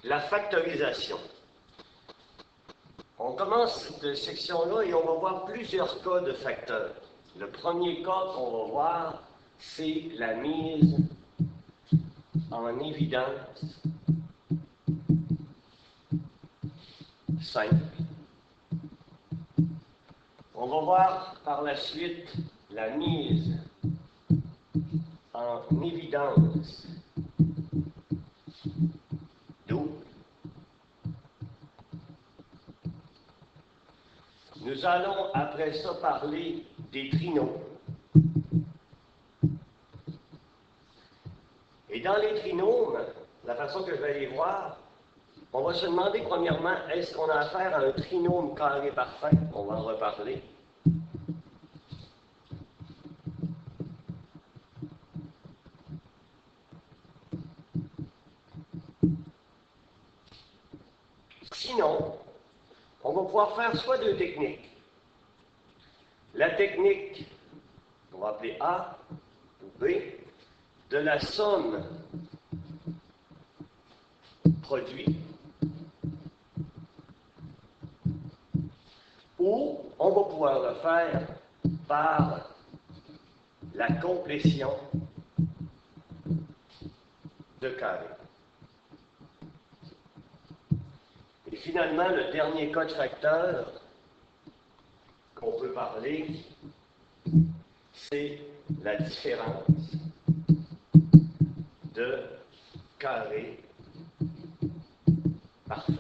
La factorisation. On commence cette section-là et on va voir plusieurs cas de facteurs. Le premier cas qu'on va voir, c'est la mise en évidence simple. On va voir par la suite la mise en évidence double. Nous allons après ça parler des trinômes. Et dans les trinômes, la façon que je vais les voir, on va se demander premièrement, est-ce qu'on a affaire à un trinôme carré parfait? On va en reparler. Sinon, on va pouvoir faire soit deux techniques. La technique qu'on va appeler A ou B, de la somme produit, ou on va pouvoir le faire par la complétion de carré. Et finalement, le dernier cas de facteur qu'on peut parler, c'est la différence de carré parfait.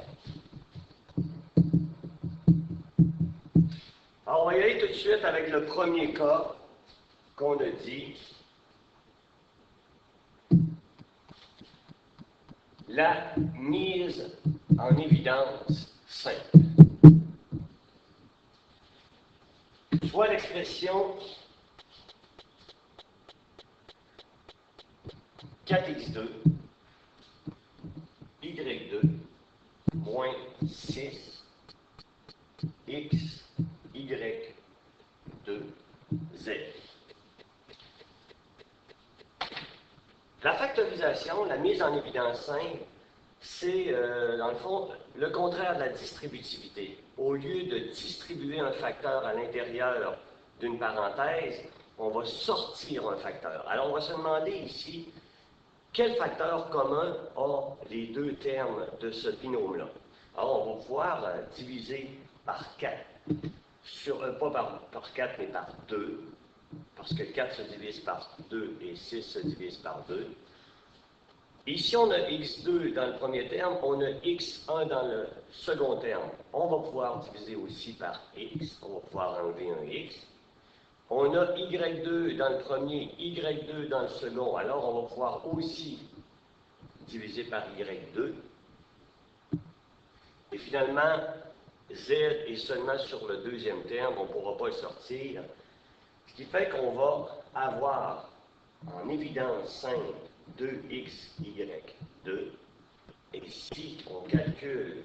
Alors, on va y aller tout de suite avec le premier cas qu'on a dit. La mise en évidence simple. Soit l'expression 4x2, y2, moins 6, x, y2, z. La factorisation, la mise en évidence simple, c'est, dans le fond, le contraire de la distributivité. Au lieu de distribuer un facteur à l'intérieur d'une parenthèse, on va sortir un facteur. Alors, on va se demander ici, quel facteur commun a les deux termes de ce binôme-là? Alors, on va pouvoir diviser par 4. Pas par 4, mais par 2, parce que 4 se divise par 2 et 6 se divise par 2. Ici, on a x2 dans le premier terme, on a x1 dans le second terme. On va pouvoir diviser aussi par x, on va pouvoir enlever un x. On a y2 dans le premier, y2 dans le second, alors on va pouvoir aussi diviser par y2. Et finalement, z est seulement sur le deuxième terme, on ne pourra pas le sortir. Ce qui fait qu'on va avoir en évidence simple 2xy2. Et si on calcule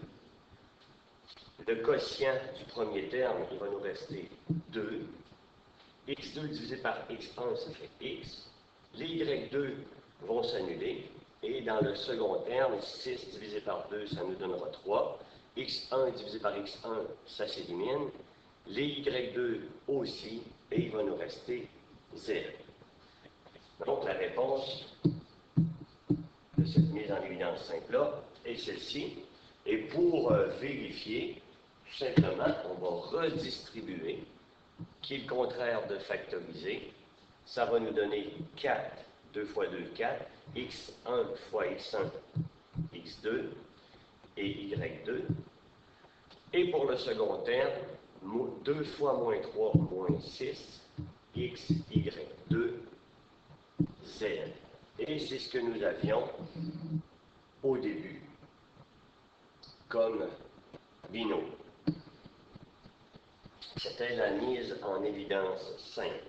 le quotient du premier terme, il va nous rester 2. x2 divisé par x1, ça fait x. Les y2 vont s'annuler. Et dans le second terme, 6 divisé par 2, ça nous donnera 3. x1 divisé par x1, ça s'élimine. Les y2 aussi, et il va nous rester 0. Donc la réponse de cette mise en évidence simple-là est celle-ci. Et pour vérifier, tout simplement, on va redistribuer, qui est le contraire de factoriser. Ça va nous donner 4, 2 fois 2, 4, x1 fois x1, x2 et y2. Et pour le second terme, 2 fois moins 3, moins 6, x, y2, z. Et c'est ce que nous avions au début comme binôme. C'était la mise en évidence simple.